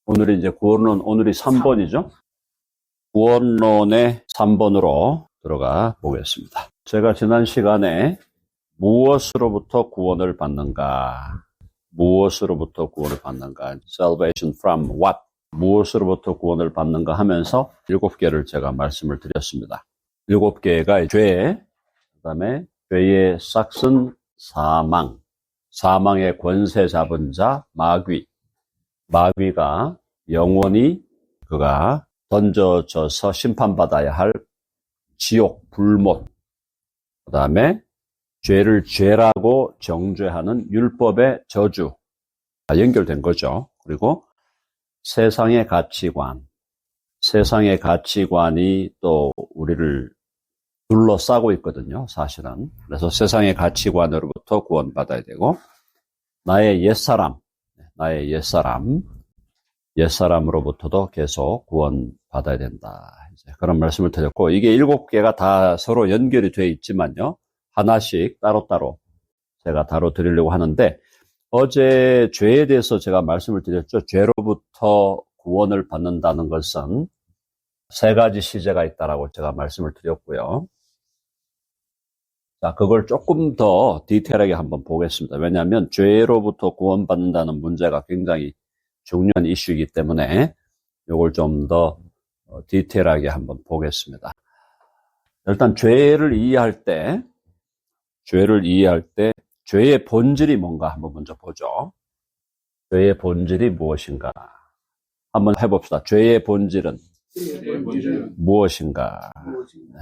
오늘이 이제 구원론, 오늘이 3번이죠? 구원론의 3번으로 들어가 보겠습니다. 제가 지난 시간에 무엇으로부터 구원을 받는가? 무엇으로부터 구원을 받는가? Salvation from what? 무엇으로부터 구원을 받는가 하면서 7개를 제가 말씀을 드렸습니다. 7개가 죄, 그 다음에 죄의 싹슨 사망, 사망의 권세 잡은 자 마귀, 마귀가 영원히 그가 던져져서 심판받아야 할 지옥, 불못, 그 다음에 죄를 죄라고 정죄하는 율법의 저주, 연결된 거죠. 그리고 세상의 가치관, 세상의 가치관이 또 우리를 둘러싸고 있거든요, 사실은. 그래서 세상의 가치관으로부터 구원받아야 되고, 나의 옛사람, 옛사람으로부터도 계속 구원받아야 된다. 이제 그런 말씀을 드렸고, 이게 7개가 다 서로 연결이 되어 있지만요, 하나씩 따로따로 제가 다뤄드리려고 하는데, 어제 죄에 대해서 제가 말씀을 드렸죠. 죄로부터 구원을 받는다는 것은 3가지 시제가 있다라고 제가 말씀을 드렸고요. 자, 그걸 조금 더 디테일하게 한번 보겠습니다. 왜냐하면 죄로부터 구원받는다는 문제가 굉장히 중요한 이슈이기 때문에 이걸 좀 더 디테일하게 한번 보겠습니다. 일단 죄를 이해할 때 죄의 본질이 뭔가 한번 먼저 보죠. 죄의 본질이 무엇인가? 한번 해봅시다. 죄의 본질은 무엇인가? 네.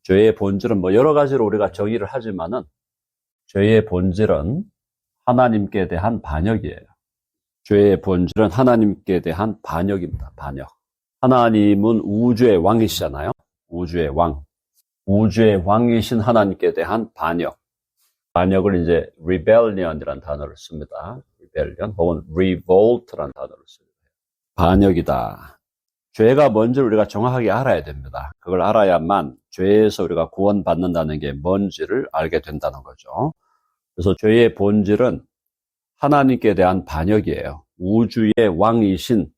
죄의 본질은 뭐 여러 가지로 우리가 정의를 하지만은 죄의 본질은 하나님께 대한 반역이에요. 죄의 본질은 하나님께 대한 반역입니다. 반역. 하나님은 우주의 왕이시잖아요. 우주의 왕. 우주의 왕이신 하나님께 대한 반역. 반역을 이제 rebellion이라는 단어를 씁니다. rebellion 혹은 revolt라는 단어를 씁니다. 반역이다. 죄가 뭔지를 우리가 정확하게 알아야 됩니다. 그걸 알아야만 죄에서 우리가 구원받는다는 게 뭔지를 알게 된다는 거죠. 그래서 죄의 본질은 하나님께 대한 반역이에요. 우주의 왕이신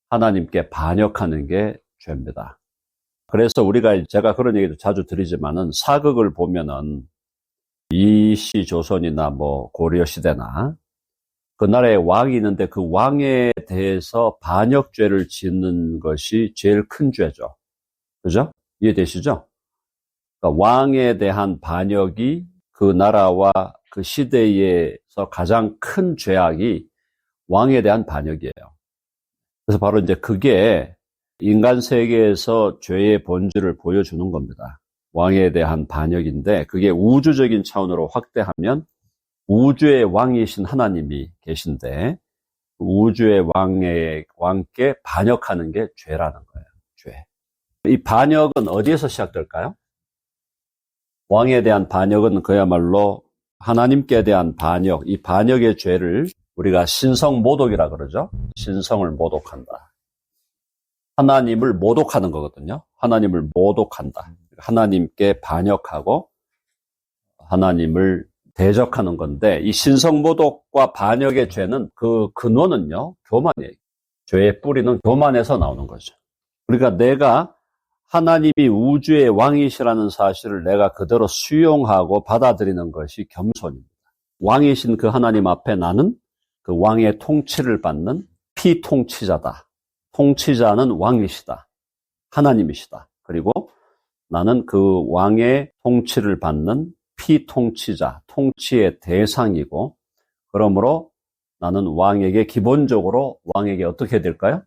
하나님께 반역하는 게 죄입니다. 그래서 제가 그런 얘기도 자주 드리지만은 사극을 보면은 이시 조선이나 뭐 고려 시대나 그 나라에 왕이 있는데 그 왕에 대해서 반역죄를 짓는 것이 제일 큰 죄죠. 그죠? 이해되시죠? 그러니까 왕에 대한 반역이 그 나라와 그 시대에서 가장 큰 죄악이 왕에 대한 반역이에요. 그래서 바로 이제 그게 인간 세계에서 죄의 본질을 보여주는 겁니다. 왕에 대한 반역인데 그게 우주적인 차원으로 확대하면 우주의 왕이신 하나님이 계신데 우주의 왕께 반역하는 게 죄라는 거예요. 죄. 이 반역은 어디에서 시작될까요? 왕에 대한 반역은 그야말로 하나님께 대한 반역, 이 반역의 죄를 우리가 신성모독이라 그러죠. 신성을 모독한다. 하나님을 모독하는 거거든요. 하나님을 모독한다. 하나님께 반역하고 하나님을 대적하는 건데 이 신성모독과 반역의 죄는 그 근원은요, 교만이에요. 죄의 뿌리는 교만에서 나오는 거죠. 그러니까 내가 하나님이 우주의 왕이시라는 사실을 내가 그대로 수용하고 받아들이는 것이 겸손입니다. 왕이신 그 하나님 앞에 나는 그 왕의 통치를 받는 피통치자다. 통치자는 왕이시다. 하나님이시다. 그리고 나는 그 왕의 통치를 받는 피통치자, 통치의 대상이고, 그러므로 나는 왕에게 기본적으로 왕에게 어떻게 해야 될까요?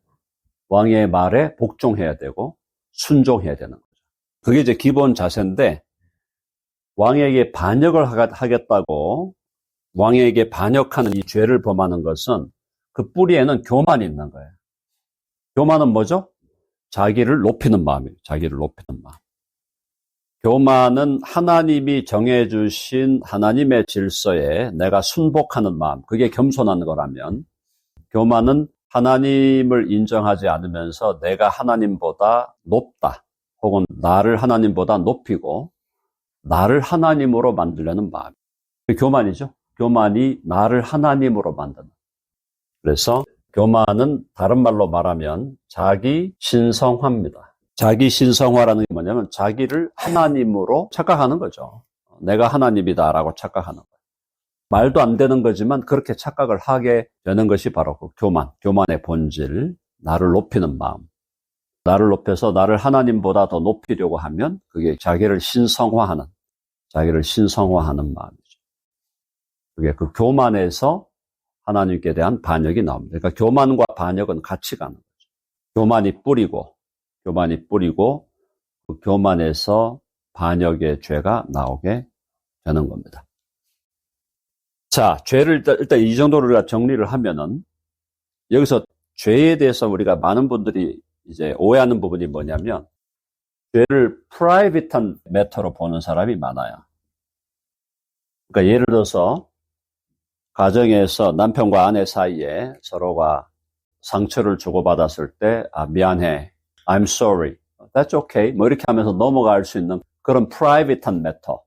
왕의 말에 복종해야 되고 순종해야 되는 거죠. 그게 이제 기본 자세인데 왕에게 반역을 하겠다고 왕에게 반역하는 이 죄를 범하는 것은 그 뿌리에는 교만이 있는 거예요. 교만은 뭐죠? 자기를 높이는 마음이에요. 자기를 높이는 마음. 교만은 하나님이 정해주신 하나님의 질서에 내가 순복하는 마음, 그게 겸손한 거라면, 교만은 하나님을 인정하지 않으면서 내가 하나님보다 높다, 혹은 나를 하나님보다 높이고 나를 하나님으로 만들려는 마음, 그게 교만이죠. 교만이 나를 하나님으로 만드는. 그래서 교만은 다른 말로 말하면 자기 신성화입니다. 자기 신성화라는 게 뭐냐면 자기를 하나님으로 착각하는 거죠. 내가 하나님이다라고 착각하는 거예요. 말도 안 되는 거지만 그렇게 착각을 하게 되는 것이 바로 그 교만의 본질, 나를 높이는 마음. 나를 높여서 나를 하나님보다 더 높이려고 하면 그게 자기를 신성화하는 마음이죠. 그게 그 교만에서 하나님께 대한 반역이 나옵니다. 그러니까 교만과 반역은 같이 가는 거죠. 교만이 뿌리고 그 교만에서 반역의 죄가 나오게 되는 겁니다. 자, 죄를 일단 이 정도로 우리가 정리를 하면은 여기서 죄에 대해서 우리가 많은 분들이 이제 오해하는 부분이 뭐냐면 죄를 프라이빗한 매터로 보는 사람이 많아요. 그러니까 예를 들어서 가정에서 남편과 아내 사이에 서로가 상처를 주고받았을 때 미안해, I'm sorry, that's okay 뭐 이렇게 하면서 넘어갈 수 있는 그런 프라이빗한 매터.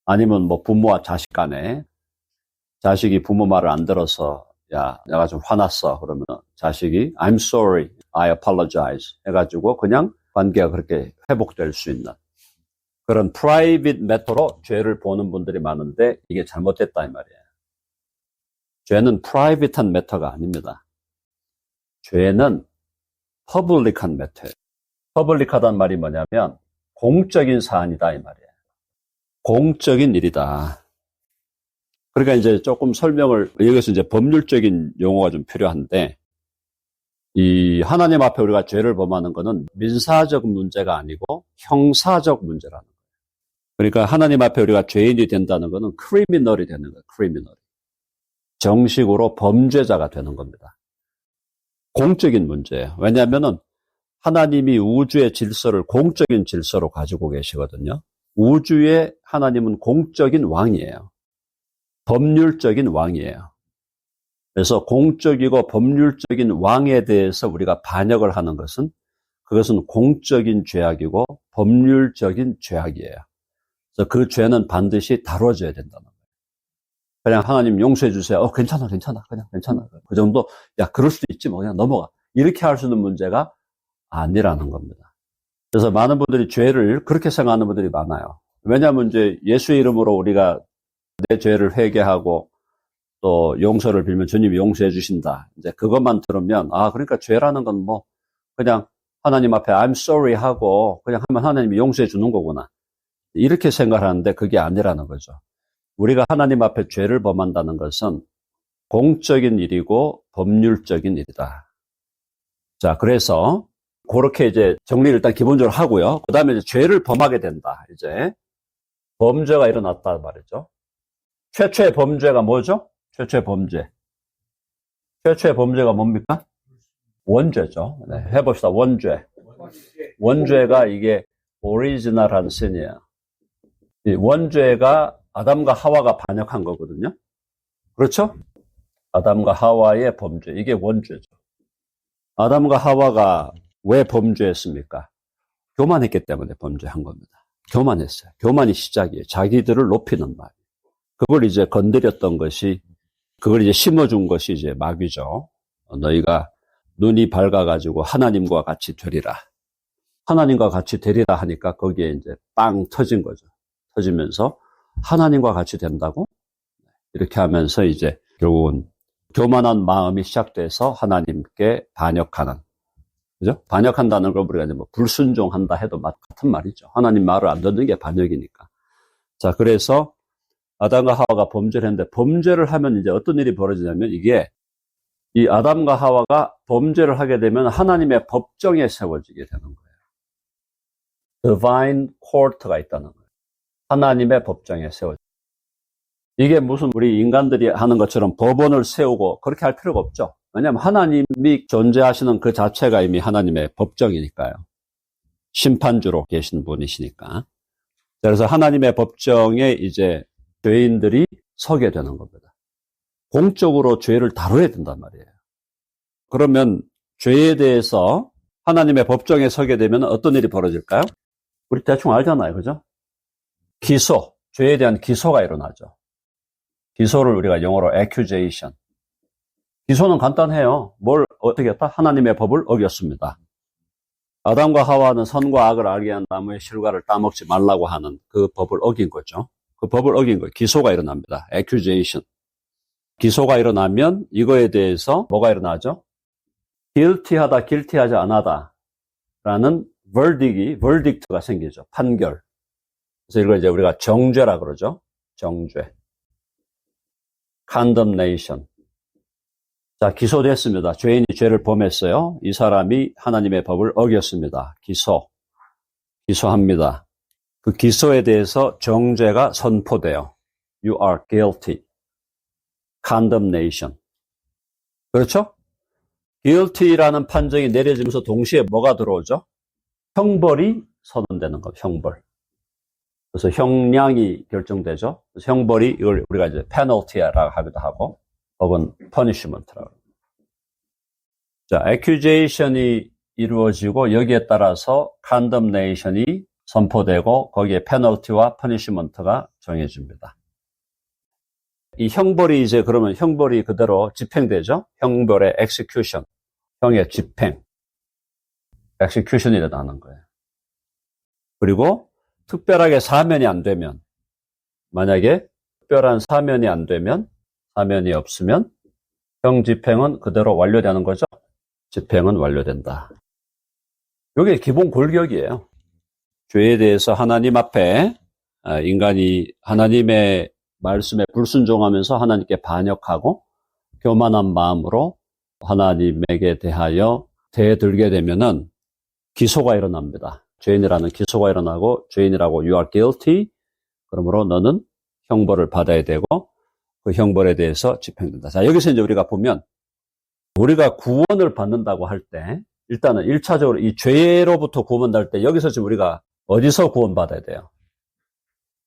아니면 뭐 부모와 자식 간에 자식이 부모 말을 안 들어서 야, 내가 좀 화났어. 그러면 자식이 I'm sorry, I apologize 해가지고 그냥 관계가 그렇게 회복될 수 있는 그런 프라이빗 매터로 죄를 보는 분들이 많은데 이게 잘못됐다 이 말이에요. 죄는 프라이빗한 매터가 아닙니다. 죄는 퍼블릭한 매터예요. 퍼블릭하다는 말이 뭐냐면 공적인 사안이다 이 말이에요. 공적인 일이다. 그러니까 이제 조금 설명을, 여기서 이제 법률적인 용어가 좀 필요한데, 이 하나님 앞에 우리가 죄를 범하는 것은 민사적 문제가 아니고 형사적 문제라는 거예요. 그러니까 하나님 앞에 우리가 죄인이 된다는 것은 크리미널이 되는 거예요. 크리미널. 정식으로 범죄자가 되는 겁니다. 공적인 문제예요. 왜냐하면은 하나님이 우주의 질서를 공적인 질서로 가지고 계시거든요. 우주의 하나님은 공적인 왕이에요. 법률적인 왕이에요. 그래서 공적이고 법률적인 왕에 대해서 우리가 반역을 하는 것은 그것은 공적인 죄악이고 법률적인 죄악이에요. 그래서 그 죄는 반드시 다뤄져야 된다는 거예요. 그냥 하나님 용서해 주세요. 괜찮아. 그냥 괜찮아. 그 정도, 야, 그럴 수도 있지 뭐 그냥 넘어가. 이렇게 할 수 있는 문제가 아니라는 겁니다. 그래서 많은 분들이 죄를 그렇게 생각하는 분들이 많아요. 왜냐하면 이제 예수의 이름으로 우리가 내 죄를 회개하고 또 용서를 빌면 주님이 용서해 주신다. 이제 그것만 들으면 그러니까 죄라는 건 뭐 그냥 하나님 앞에 I'm sorry 하고 그냥 하면 하나님이 용서해 주는 거구나. 이렇게 생각하는데 그게 아니라는 거죠. 우리가 하나님 앞에 죄를 범한다는 것은 공적인 일이고 법률적인 일이다. 자, 그래서 그렇게 이제 정리를 일단 기본적으로 하고요. 그 다음에 이제 죄를 범하게 된다. 이제 범죄가 일어났다 말이죠. 최초의 범죄가 뭐죠? 최초의 범죄가 뭡니까? 원죄죠. 네, 해봅시다. 원죄가 이게 오리지널한 신이에요. 이 원죄가 아담과 하와가 반역한 거거든요. 그렇죠? 아담과 하와의 범죄. 이게 원죄죠. 아담과 하와가 왜 범죄했습니까? 교만했기 때문에 범죄한 겁니다. 교만했어요. 교만이 시작이에요. 자기들을 높이는 말. 그걸 이제 건드렸던 것이, 그걸 이제 심어준 것이 이제 마귀죠. 너희가 눈이 밝아가지고 하나님과 같이 되리라. 하나님과 같이 되리라 하니까 거기에 이제 빵 터진 거죠. 터지면서 하나님과 같이 된다고? 이렇게 하면서 이제 결국은 교만한 마음이 시작돼서 하나님께 반역하는. 그죠? 반역한다는 걸 우리가 이제 뭐 불순종한다 해도 같은 말이죠. 하나님 말을 안 듣는 게 반역이니까. 자, 그래서 아담과 하와가 범죄를 했는데 범죄를 하면 이제 어떤 일이 벌어지냐면 이게 이 아담과 하와가 범죄를 하게 되면 하나님의 법정에 세워지게 되는 거예요. Divine Court가 있다는 거예요. 하나님의 법정에 세워지게. 이게 무슨 우리 인간들이 하는 것처럼 법원을 세우고 그렇게 할 필요가 없죠. 왜냐하면 하나님이 존재하시는 그 자체가 이미 하나님의 법정이니까요. 심판주로 계신 분이시니까. 그래서 하나님의 법정에 이제 죄인들이 서게 되는 겁니다. 공적으로 죄를 다뤄야 된단 말이에요. 그러면 죄에 대해서 하나님의 법정에 서게 되면 어떤 일이 벌어질까요? 우리 대충 알잖아요. 그죠? 기소, 죄에 대한 기소가 일어나죠. 기소를 우리가 영어로 accusation. 기소는 간단해요. 뭘 어떻게 했다? 하나님의 법을 어겼습니다. 아담과 하와는 선과 악을 알게 한 나무의 실과를 따먹지 말라고 하는 그 법을 어긴 거죠. 그 법을 어긴 거예요. 기소가 일어납니다. accusation. 기소가 일어나면 이거에 대해서 뭐가 일어나죠? guilty하다, guilty하지 않았다 라는 verdict가 생기죠. 판결. 그래서 이걸 이제 우리가 정죄라 그러죠. 정죄. condemnation. 자, 기소됐습니다. 죄인이 죄를 범했어요. 이 사람이 하나님의 법을 어겼습니다. 기소합니다. 그 기소에 대해서 정죄가 선포돼요. You are guilty. condemnation. 그렇죠? guilty라는 판정이 내려지면서 동시에 뭐가 들어오죠? 형벌이 선언되는 겁니다. 형벌. 그래서 형량이 결정되죠. 그래서 형벌이 이걸 우리가 이제 penalty라고 하기도 하고, 혹은 punishment라고 합니다. 자, accusation이 이루어지고 여기에 따라서 condemnation이 선포되고 거기에 penalty와 punishment가 정해집니다. 이 형벌이 이제 그러면 형벌이 그대로 집행되죠. 형벌의 execution, 형의 집행, execution이 일어나는 거예요. 그리고 특별하게 사면이 안 되면, 만약에 특별한 사면이 안 되면, 사면이 없으면 형 집행은 그대로 완료되는 거죠. 집행은 완료된다. 이게 기본 골격이에요. 죄에 대해서 하나님 앞에 인간이 하나님의 말씀에 불순종하면서 하나님께 반역하고 교만한 마음으로 하나님에게 대하여 대들게 되면은 기소가 일어납니다. 죄인이라는 기소가 일어나고 죄인이라고 you are guilty. 그러므로 너는 형벌을 받아야 되고 그 형벌에 대해서 집행된다. 자, 여기서 이제 우리가 보면 우리가 구원을 받는다고 할 때 일단은 1차적으로 이 죄로부터 구원받을 때 여기서 지금 우리가 어디서 구원받아야 돼요?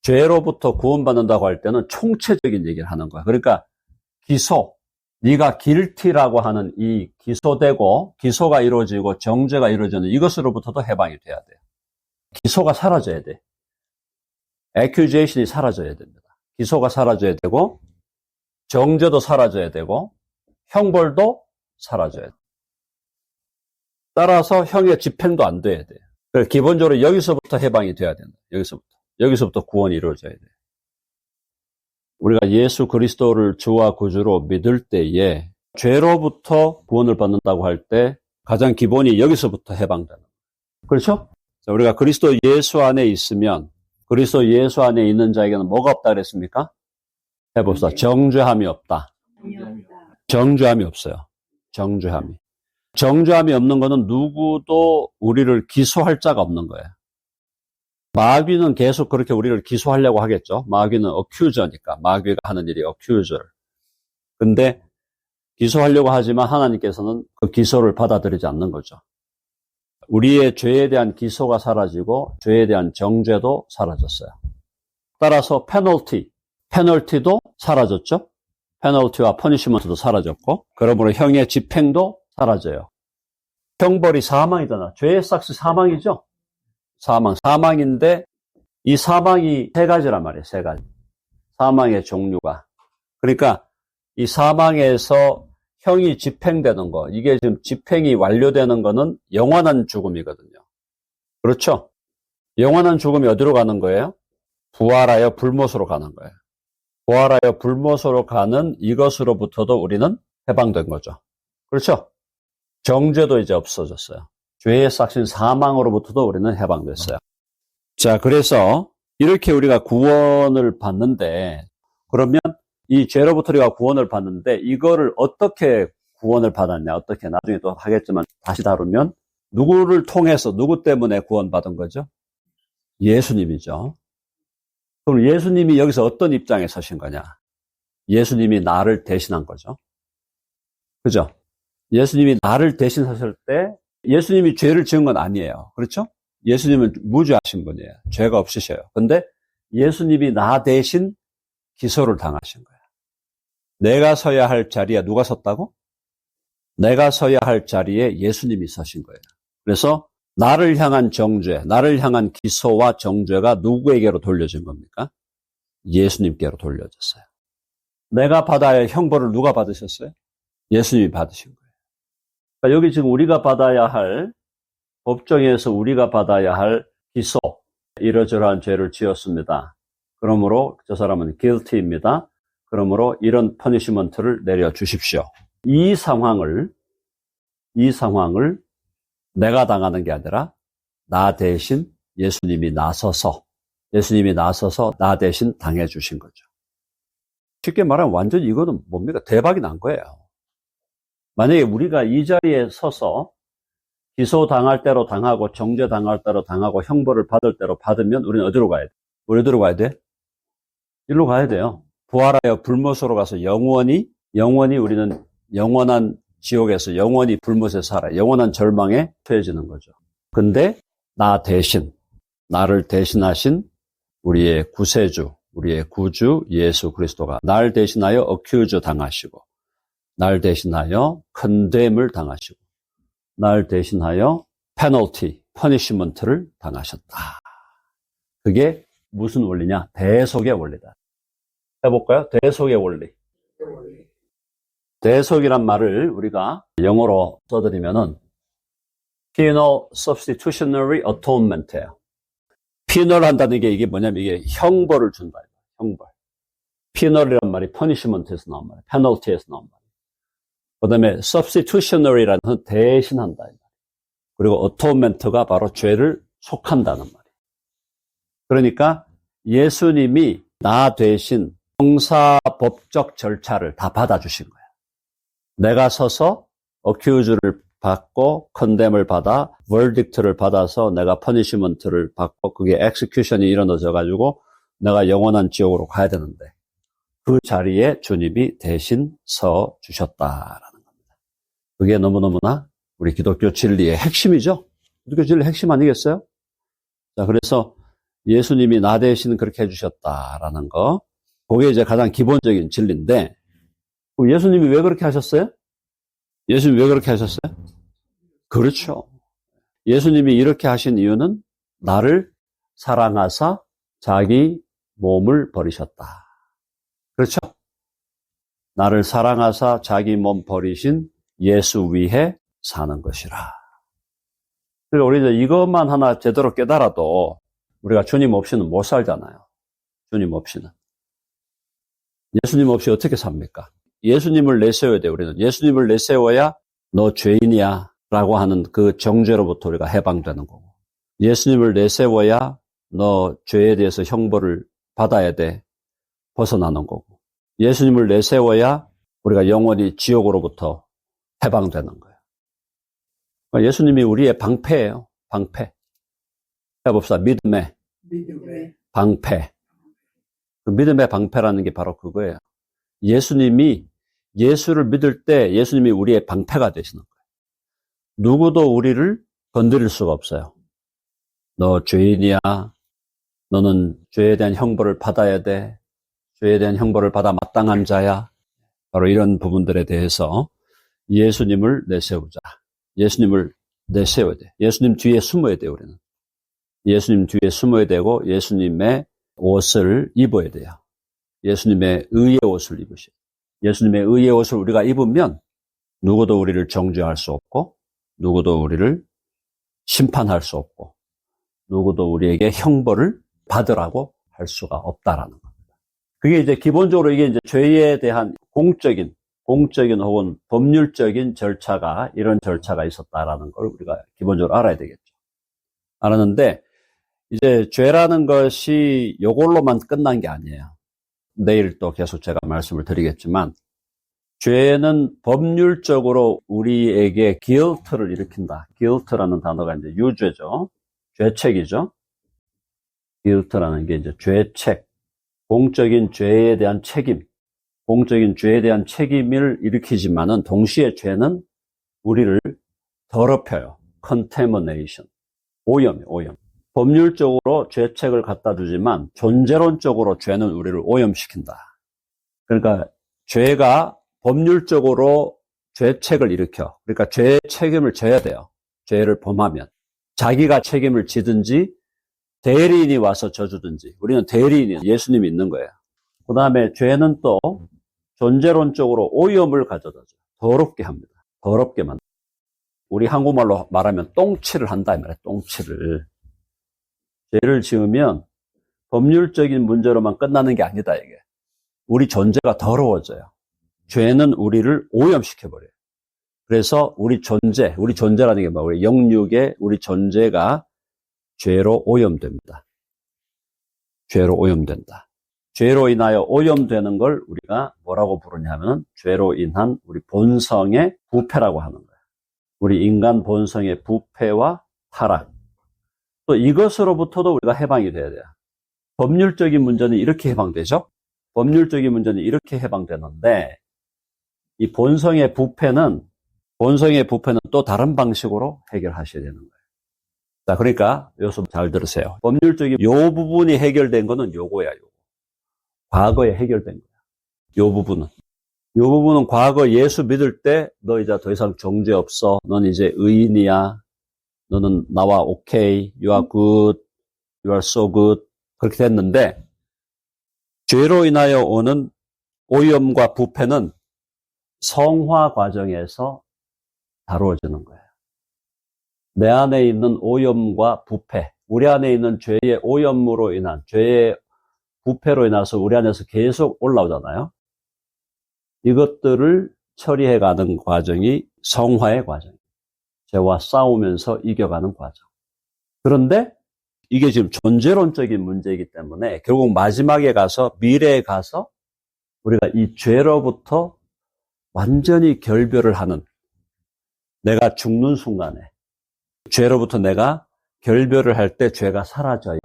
죄로부터 구원받는다고 할 때는 총체적인 얘기를 하는 거야. 그러니까 기소, 네가 guilty라고 하는 이 기소되고 기소가 이루어지고 정죄가 이루어지는 이것으로부터도 해방이 돼야 돼요. 기소가 사라져야 돼. accusation이 사라져야 됩니다. 기소가 사라져야 되고 정죄도 사라져야 되고 형벌도 사라져야 돼. 따라서 형의 집행도 안 돼야 돼. 그래서 기본적으로 여기서부터 해방이 돼야 된다. 여기서부터 구원이 이루어져야 돼. 우리가 예수 그리스도를 주와 구주로 믿을 때에 죄로부터 구원을 받는다고 할 때 가장 기본이 여기서부터 해방되는 거예요. 그렇죠? 자, 우리가 그리스도 예수 안에 있으면 그리스도 예수 안에 있는 자에게는 뭐가 없다 그랬습니까? 해봅시다. 정죄함이 없다. 정죄함이 없어요. 정죄함이 없는 것은 누구도 우리를 기소할 자가 없는 거예요. 마귀는 계속 그렇게 우리를 기소하려고 하겠죠. 마귀는 accuser니까. 마귀가 하는 일이 accuser. 근데 기소하려고 하지만 하나님께서는 그 기소를 받아들이지 않는 거죠. 우리의 죄에 대한 기소가 사라지고 죄에 대한 정죄도 사라졌어요. 따라서 페널티도 사라졌죠. 페널티와 퍼니시먼트도 사라졌고 그러므로 형의 집행도 사라져요. 형벌이 사망이잖아. 죄의 삭스 사망이죠. 사망인데 이 사망이 세 가지란 말이에요. 세 가지. 사망의 종류가. 그러니까 이 사망에서 형이 집행되는 거, 이게 지금 집행이 완료되는 거는 영원한 죽음이거든요. 그렇죠? 영원한 죽음이 어디로 가는 거예요? 부활하여 불못으로 가는 거예요. 부활하여 불못으로 가는 이것으로부터도 우리는 해방된 거죠. 그렇죠? 정죄도 이제 없어졌어요. 죄의 삭신 사망으로부터도 우리는 해방됐어요. 자, 그래서 이렇게 우리가 구원을 받는데 그러면 이 죄로부터 우리가 구원을 받는데 이거를 어떻게 구원을 받았냐, 어떻게 나중에 또 하겠지만 다시 다루면 누구를 통해서 누구 때문에 구원받은 거죠? 예수님이죠. 그럼 예수님이 여기서 어떤 입장에 서신 거냐? 예수님이 나를 대신한 거죠. 그죠? 예수님이 나를 대신하실 때 예수님이 죄를 지은 건 아니에요. 그렇죠? 예수님은 무죄하신 분이에요. 죄가 없으셔요. 근데 예수님이 나 대신 기소를 당하신 거예요. 내가 서야 할 자리에 누가 섰다고? 내가 서야 할 자리에 예수님이 서신 거예요. 그래서 나를 향한 정죄, 나를 향한 기소와 정죄가 누구에게로 돌려진 겁니까? 예수님께로 돌려졌어요. 내가 받아야 할 형벌을 누가 받으셨어요? 예수님이 받으신 거예요. 그러니까 여기 지금 우리가 받아야 할, 법정에서 우리가 받아야 할 기소, 이러저러한 죄를 지었습니다. 그러므로 저 사람은 guilty입니다. 그러므로 이런 퍼니시먼트를 내려주십시오. 이 상황을 내가 당하는 게 아니라 나 대신 예수님이 나서서 나 대신 당해 주신 거죠. 쉽게 말하면 완전히 이거는 뭡니까? 대박이 난 거예요. 만약에 우리가 이 자리에 서서 기소당할 대로 당하고 정죄당할 대로 당하고 형벌을 받을 대로 받으면 우리는 어디로 가야 돼? 어디로 가야 돼? 일로 가야 돼요. 부활하여 불못으로 가서 영원히 우리는 영원한 지옥에서 영원히 불못에 살아 영원한 절망에 처해지는 거죠. 근데 나 대신, 나를 대신하신 우리의 구세주, 우리의 구주 예수 그리스도가 날 대신하여 어큐즈 당하시고, 날 대신하여 컨뎀을 당하시고, 날 대신하여 페널티, 퍼니시먼트를 당하셨다. 그게 무슨 원리냐? 대속의 원리다. 해볼까요? 대속의 원리. 대속이란 말을 우리가 영어로 써드리면은 penal substitutionary atonement예요. penal 한다는 게 이게 뭐냐면 이게 형벌을 준다. 형벌. penal이란 말이 punishment에서 나온 말이에요. penalty에서 나온 말이에요. 그 다음에 substitutionary라는 건 대신한다. 그리고 atonement가 바로 죄를 속한다는 말이에요. 그러니까 예수님이 나 대신 형사법적 절차를 다 받아주신 거예요. 내가 서서 어큐즈를 받고 컨뎀을 받아 verdict를 받아서 내가 퍼니시먼트를 받고 그게 execution이 일어나져 가지고 내가 영원한 지옥으로 가야 되는데 그 자리에 주님이 대신 서 주셨다라는 겁니다. 그게 너무너무나 우리 기독교 진리의 핵심이죠. 기독교 진리의 핵심 아니겠어요? 자, 그래서 예수님이 나 대신 그렇게 해주셨다라는 거, 그게 이제 가장 기본적인 진리인데, 예수님이 왜 그렇게 하셨어요? 예수님이 왜 그렇게 하셨어요? 그렇죠. 예수님이 이렇게 하신 이유는 나를 사랑하사 자기 몸을 버리셨다. 그렇죠? 나를 사랑하사 자기 몸 버리신 예수 위해 사는 것이라. 그러니까 우리 이제 이것만 하나 제대로 깨달아도 우리가 주님 없이는 못 살잖아요. 주님 없이는. 예수님 없이 어떻게 삽니까? 예수님을 내세워야 돼요, 우리는. 예수님을 내세워야 너 죄인이야 라고 하는 그 정죄로부터 우리가 해방되는 거고. 예수님을 내세워야 너 죄에 대해서 형벌을 받아야 돼. 벗어나는 거고. 예수님을 내세워야 우리가 영원히 지옥으로부터 해방되는 거예요. 그러니까 예수님이 우리의 방패예요. 방패. 해봅시다. 믿음의 방패. 그 믿음의 방패라는 게 바로 그거예요. 예수를 믿을 때 예수님이 우리의 방패가 되시는 거예요. 누구도 우리를 건드릴 수가 없어요. 너 죄인이야. 너는 죄에 대한 형벌을 받아야 돼. 죄에 대한 형벌을 받아 마땅한 자야. 바로 이런 부분들에 대해서 예수님을 내세우자. 예수님을 내세워야 돼. 예수님 뒤에 숨어야 돼요, 우리는. 예수님 뒤에 숨어야 되고 예수님의 옷을 입어야 돼요. 예수님의 의의 옷을 입으셔야 돼요. 예수님의 의의 옷을 우리가 입으면 누구도 우리를 정죄할 수 없고 누구도 우리를 심판할 수 없고 누구도 우리에게 형벌을 받으라고 할 수가 없다라는 겁니다. 그게 이제 기본적으로 이게 이제 죄에 대한 공적인 혹은 법률적인 절차가 이런 절차가 있었다라는 걸 우리가 기본적으로 알아야 되겠죠. 알았는데 이제 죄라는 것이 이걸로만 끝난 게 아니에요. 내일 또 계속 제가 말씀을 드리겠지만 죄는 법률적으로 우리에게 guilt를 일으킨다. guilt라는 단어가 이제 유죄죠. 죄책이죠. guilt라는 게 이제 죄책, 공적인 죄에 대한 책임, 공적인 죄에 대한 책임을 일으키지만은 동시에 죄는 우리를 더럽혀요. contamination. 오염이에요, 오염. 법률적으로 죄책을 갖다 주지만 존재론적으로 죄는 우리를 오염시킨다. 그러니까 죄가 법률적으로 죄책을 일으켜. 그러니까 죄의 책임을 져야 돼요. 죄를 범하면. 자기가 책임을 지든지 대리인이 와서 져주든지. 우리는 대리인이 예수님이 있는 거예요. 그 다음에 죄는 또 존재론적으로 오염을 가져다 줘요. 더럽게 합니다. 더럽게 만듭니다. 우리 한국말로 말하면 똥칠을 한다 이 말이에요. 똥칠을. 죄를 지으면 법률적인 문제로만 끝나는 게 아니다 이게. 우리 존재가 더러워져요. 죄는 우리를 오염시켜버려요. 그래서 우리 존재라는 게 뭐야? 우리 영육의 우리 존재가 죄로 오염됩니다. 죄로 오염된다. 죄로 인하여 오염되는 걸 우리가 뭐라고 부르냐면 죄로 인한 우리 본성의 부패라고 하는 거예요. 우리 인간 본성의 부패와 타락. 또 이것으로부터도 우리가 해방이 돼야 돼요. 법률적인 문제는 이렇게 해방되죠? 법률적인 문제는 이렇게 해방되는데 이 본성의 부패는 또 다른 방식으로 해결하셔야 되는 거예요. 자, 그러니까 여기서 잘 들으세요. 법률적인 요 부분이 해결된 거는 요거야, 요거. 과거에 해결된 거야. 요 부분은 과거 예수 믿을 때 너 이제 더 이상 정죄 없어. 넌 이제 의인이야. 너는 나와 오케이. You are good. You are so good. 그렇게 됐는데 죄로 인하여 오는 오염과 부패는 성화 과정에서 다루어지는 거예요. 내 안에 있는 오염과 부패, 우리 안에 있는 죄의 오염으로 인한, 죄의 부패로 인해서 우리 안에서 계속 올라오잖아요. 이것들을 처리해가는 과정이 성화의 과정이에요. 죄와 싸우면서 이겨가는 과정. 그런데 이게 지금 존재론적인 문제이기 때문에 결국 마지막에 가서, 미래에 가서 우리가 이 죄로부터 완전히 결별을 하는, 내가 죽는 순간에 죄로부터 내가 결별을 할 때 죄가 사라져야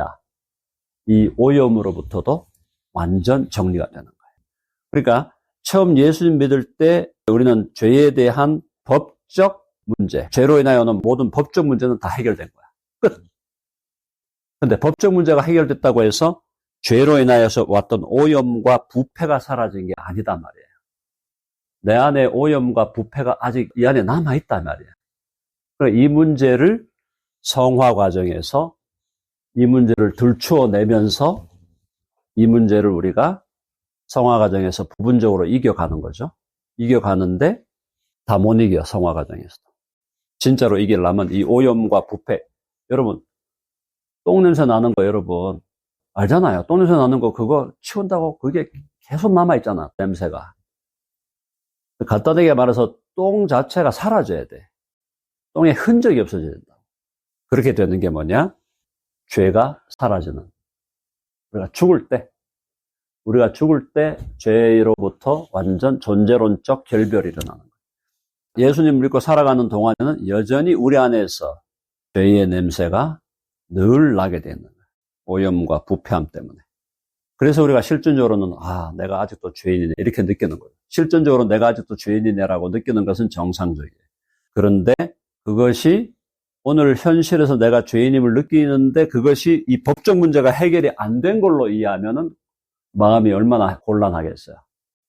이 오염으로부터도 완전 정리가 되는 거예요. 그러니까 처음 예수님 믿을 때 우리는 죄에 대한 법적 문제, 죄로 인하여 오는 모든 법적 문제는 다 해결된 거야. 끝. 근데 법적 문제가 해결됐다고 해서 죄로 인하여서 왔던 오염과 부패가 사라진 게 아니단 말이에요. 내 안에 오염과 부패가 아직 이 안에 남아있단 말이에요. 그러니까 이 문제를 성화 과정에서 이 문제를 들추어내면서 이 문제를 우리가 성화 과정에서 부분적으로 이겨가는 거죠. 이겨가는데 다 못 이겨, 성화 과정에서도. 진짜로 이기려면 이 오염과 부패. 여러분, 똥냄새 나는 거 여러분 알잖아요. 똥냄새 나는 거 그거 치운다고 그게 계속 남아있잖아, 냄새가. 간단하게 말해서 똥 자체가 사라져야 돼. 똥에 흔적이 없어져야 된다. 그렇게 되는 게 뭐냐? 죄가 사라지는. 우리가 죽을 때 죄로부터 완전 존재론적 결별이 일어나는 거예요. 예수님 믿고 살아가는 동안에는 여전히 우리 안에서 죄의 냄새가 늘 나게 되는 거예요. 오염과 부패함 때문에. 그래서 우리가 실존적으로는 내가 아직도 죄인이네 이렇게 느끼는 거예요. 실존적으로 내가 아직도 죄인이네라고 느끼는 것은 정상적이에요. 그런데 그것이 오늘 현실에서 내가 죄인임을 느끼는데 그것이 이 법적 문제가 해결이 안 된 걸로 이해하면은 마음이 얼마나 곤란하겠어요.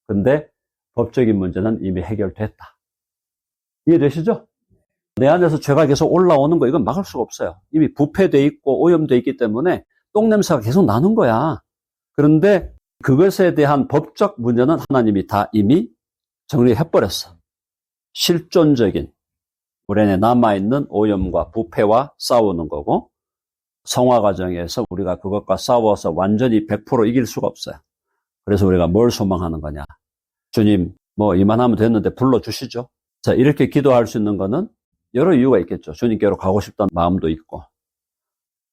근데 법적인 문제는 이미 해결됐다. 이해되시죠? 내 안에서 죄가 계속 올라오는 거 이건 막을 수가 없어요. 이미 부패돼 있고 오염돼 있기 때문에 똥냄새가 계속 나는 거야. 그런데 그것에 대한 법적 문제는 하나님이 다 이미 정리해버렸어. 실존적인 우리 안에 남아있는 오염과 부패와 싸우는 거고 성화 과정에서 우리가 그것과 싸워서 완전히 100% 이길 수가 없어요. 그래서 우리가 뭘 소망하는 거냐. 주님 이만하면 됐는데 불러주시죠. 자, 이렇게 기도할 수 있는 거는 여러 이유가 있겠죠. 주님께로 가고 싶다는 마음도 있고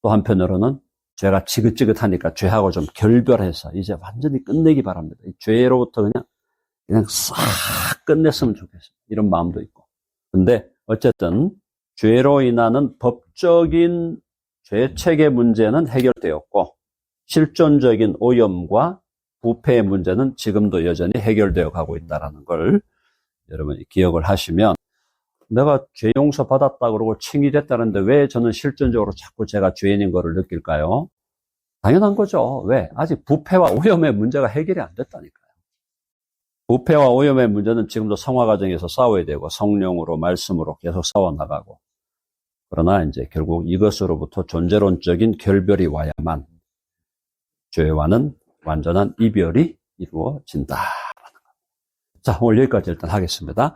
또 한편으로는 죄가 지긋지긋하니까 죄하고 좀 결별해서 이제 완전히 끝내기 바랍니다. 이 죄로부터 그냥 싹 끝냈으면 좋겠습니다. 이런 마음도 있고. 근데 어쨌든 죄로 인하는 법적인 죄책의 문제는 해결되었고 실존적인 오염과 부패의 문제는 지금도 여전히 해결되어 가고 있다는 걸 여러분이 기억을 하시면 내가 죄 용서 받았다 그러고 칭이 됐다는데 왜 저는 실존적으로 자꾸 제가 죄인인 거를 느낄까요? 당연한 거죠. 왜? 아직 부패와 오염의 문제가 해결이 안 됐다니까요. 부패와 오염의 문제는 지금도 성화 과정에서 싸워야 되고 성령으로 말씀으로 계속 싸워나가고 그러나 이제 결국 이것으로부터 존재론적인 결별이 와야만 죄와는 완전한 이별이 이루어진다. 자, 오늘 여기까지 일단 하겠습니다.